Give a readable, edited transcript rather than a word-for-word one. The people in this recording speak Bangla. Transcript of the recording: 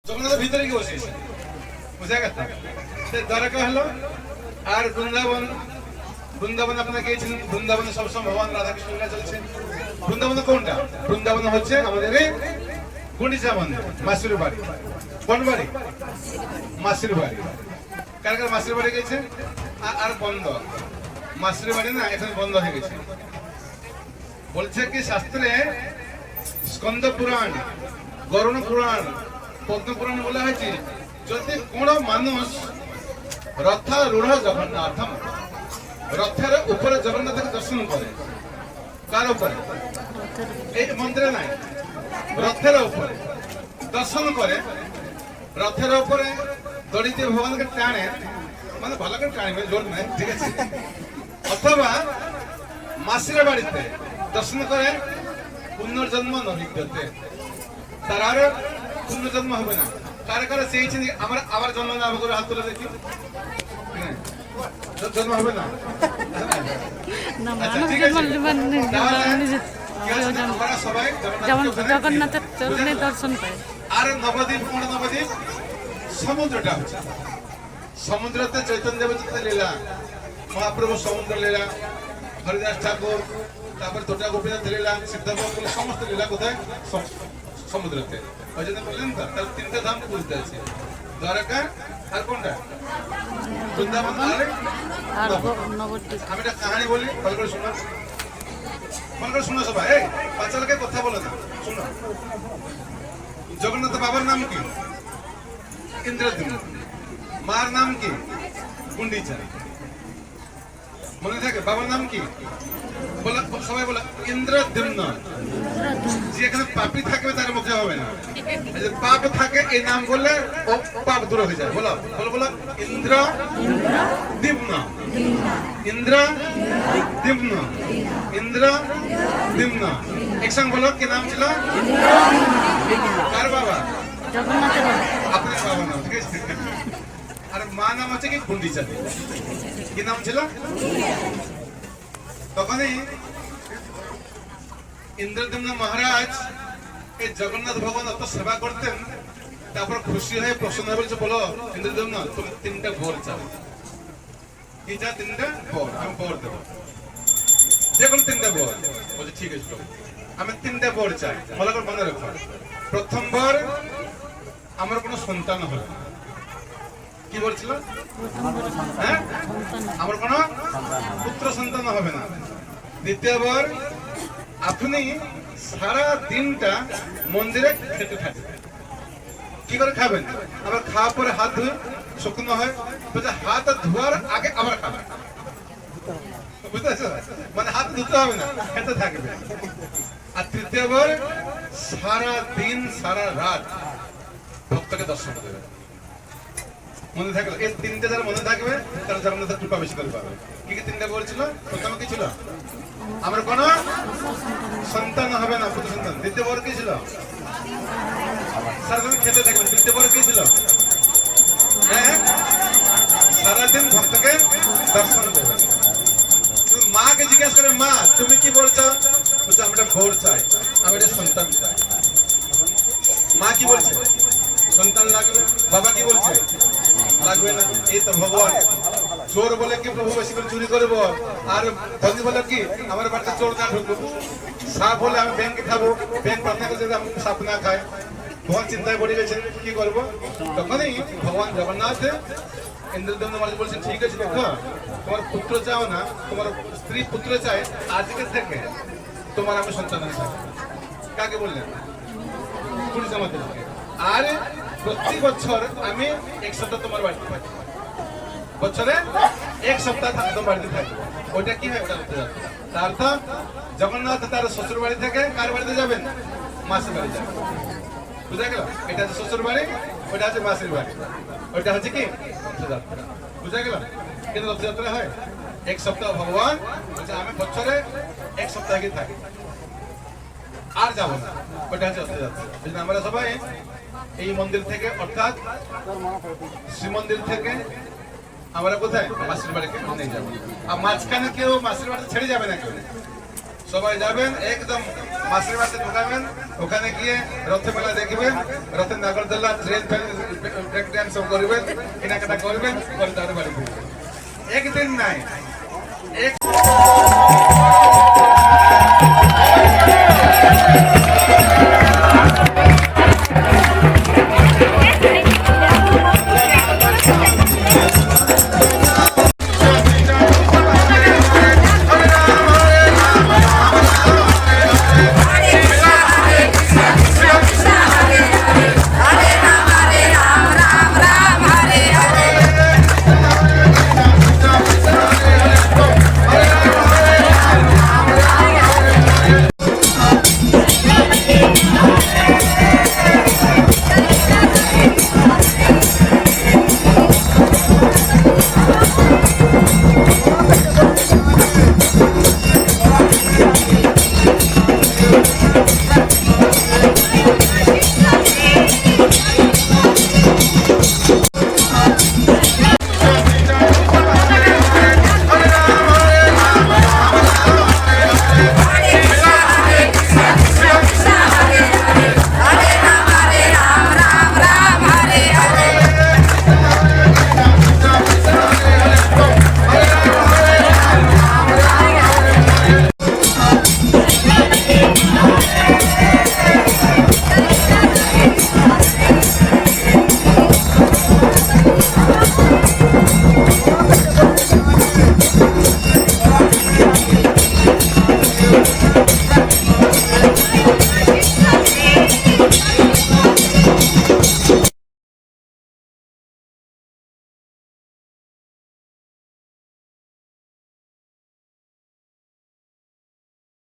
জগন্নাথ ভিতরে গিয়ে বসেছে, বুঝা গেছে? দ্বারকা হলো আর বৃন্দাবন। বৃন্দাবন আপনারা গিয়েছিলেন, বৃন্দাবনে সবসময় ভগবান রাধাকৃষ্ণ লীলা চলছে। বৃন্দাবন কোনটা? বৃন্দাবন হচ্ছে আমাদের এই গুন্ডিচা মন্দির, মাসির বাড়ি। কোন বাড়ি? মাসির বাড়ি। কার কার মাসির বাড়ি গেছে? আর বন্ধ মাসির বাড়ি না, এখন বন্ধ হয়ে গেছে। বলছে কি শাস্ত্রে, স্কন্দ পুরাণ, গরুণ পুরাণ, পদ্ম পুরাণ বলা হয়েছে, যদি কোন মানুষ রথারূঢ় জগন্নাথম, রথের উপরে জগন্নাথকে দর্শন করে, কার উপরে? এই মন্দিরে নাই, রথের উপরে দর্শন করে, রথের উপরে দড়ি দিয়ে ভগবানকে টানে, মানে ভালো করে টানবে, জোর নেই, ঠিক আছে? অথবা মাসির বাড়িতে দর্শন করে, পুনর্জন্ম নভিজ্ঞতে, তার আর পুনর্জন্ম হবে না। কারে কারে চেয়েছেন আমার আবার জন্ম না হবে, করে হাত তুলে দেখি। জন্ম হবে না, জগন্নাথের চরণে দর্শন করে। আর নবদ্বীপ, কোন নবদ্বীপ? সমুদ্রটা হচ্ছে সমুদ্রতে চৈতন্য দেবচিত্ত লীলা, মহাপ্রভু সমুদ্র লীলা, হরিদাস ঠাকুর, তারপর তোটা গোপীনাথ লীলা, সিদ্ধার্থ, সমস্ত লীলা কোথায়? সমুদ্রতে। ওই জন্য বললেন তো, তাহলে তিনটে ধাম বুঝতে আছে, দ্বারকা আর কোনটা? বৃন্দাবন আর নবদ্বীপ। আমি একটা কাহানি বলি, ভালো করে শোনো, ভালো করে শোনো সবাই। এই বাচ্চাদেরকে কথা বলো না, শোনো। জগন্নাথ বাবার নাম কি? ইন্দ্রদ্যুম্ন। মার নাম কি? গুন্ডিচা। মনে থাকে? বাবার নাম কি? বলা সবাই বলা, ইন্দ্রদ্যুম্ন। যেখানে পাপি থাকবে তার মুখে হবে না, পাপ থাকে এই নাম বললে ও পাপ দূর হয়ে যায়। বলো বলো বলো, ইন্দ্রদ্যুম্ন, ইন্দ্রদ্যুম্ন, ইন্দ্রদ্যুম্ন। একসঙ্গে বলো, কি নাম ছিল? কার বাবা? জগন্নাথের আপনার বাবার নাম, ঠিক আছে? আর মা নাম হচ্ছে কি? গুন্ডিচা। কি নাম ছিল? তখনই ইন্দ্রদ্যুম্ন মহারাজ এই জগন্নাথ ভগবান অত সেবা করতেন, তারপর খুশি হয়ে প্রসন্ন হয়ে বলছে, বলো ইন্দ্রদ্যুম্ন, তুমি তিনটা বর চাও। কি চাও? তিনটা বর। আমি বর দেবো, যে কোনো তিনটা বর। বলছে ঠিক আছে, আমি তিনটা বর চাই, ভালো করে মনে রাখো। প্রথম বর, আমার কোনো সন্তান হবে না। কি বলছিল? হ্যাঁ, আমার কোনো পুত্র সন্তান হবে না। দ্বিতীয় বর, আপনি সারা দিনটা মন্দিরে খেতে থাকবেন। কি করে খাবেন? আবার খাওয়ার পরে হাত ধুয়ে শুকনো হয়, হাত ধোয়ার আগে আবার খাবেন। বুঝতে পারছো? মানে হাত ধুতে হবে না, খেতে থাকবে। আর তৃতীয় বার, সারা দিন সারা রাত ভক্তকে দর্শন দেবে। মনে থাকবে, এই তিনটে যারা মনে থাকবে তারা জগন্নাথের কৃপা বেশি করে পাবে। কি কি তিনটা বলছিল? প্রথম কি ছিল? আমার কোন সন্তান হবে না, পুত্র সন্তান। দ্বিতীয় বর কি ছিল? সারাদিন খেতে থাকবেন। তৃতীয় বর কি ছিল? হ্যাঁ, সারাদিন ভক্তকে দর্শন দেবে। মাকে জিজ্ঞাসা করে, মা তুমি কি বলছো? বলছে আমি একটা বর চাই, আমি একটা সন্তান চাই। মা কি বলছে? সন্তান লাগবে। বাবা কি বলছে? লাগবে না। এই তো ভগবান। চোর বলে কি প্রভু বেশি করে চুরি করবো, আর ধনী বলে কি আমার বাড়িতে চোর না ঢুকবো। সাপ হলে আমি ব্যাংকে খাবো, ব্যাংক প্রার্থনা করছে আমি সাপ না খাই। ভগবান চিন্তায় পড়ে গেছেন, কি করবো? তখনই ভগবান জগন্নাথ ইন্দ্রদ্যুম্ন মহারাজ বলছেন, ঠিক আছে, দেখো তোমার পুত্র চাও না, তোমার স্ত্রী পুত্র চায়, আজকে থেকে তোমার আমি সন্তান চাই। কাকে বললেন? গুন্ডিচা মাতা। আর প্রতি বছর আমি এক সপ্তাহ তোমার বাড়িতে থাকি, বছরে এক সপ্তাহ তোমার বাড়িতে থাকি। ওইটা কি হয়? ওটা করতে যাবে। তার তো জগন্নাথ তার শ্বশুর বাড়ি থেকে কার বাড়িতে যাবেন? মাসির বাড়ি যাবেন। বুঝা গেল? এটা হচ্ছে শ্বশুর বাড়ি, ওইটা হচ্ছে মাসির বাড়ি, ওইটা হচ্ছে কি রথযাত্রা। বুঝা গেল? কিন্তু রথযাত্রা হয় এক সপ্তাহ। ভগবান বলছে আমি বছরে এক সপ্তাহ কি থাকি, আর যাবো না। ওইটা হচ্ছে রথযাত্রা। আমরা সবাই এই মন্দির থেকে, অর্থাৎ শ্রীমন্দির থেকে আমরা কোথায়? মাসির বাড়িতে নিয়ে যাবো। আর মাঝখানে কেউ মাসির বাড়িতে ছেড়ে যাবে না, কেউ সবাই যাবেন একদম মাসির বাড়িতে ঢোকাবেন। ওখানে গিয়ে রথ মেলা দেখবেন, রথের নাগরদোল্লা ট্রেন ব্রেক ড্যান্স সব করবেন, কেনাকাটা করবেন, করে তার বাড়ি ফিরবেন। একদিন নাই, এক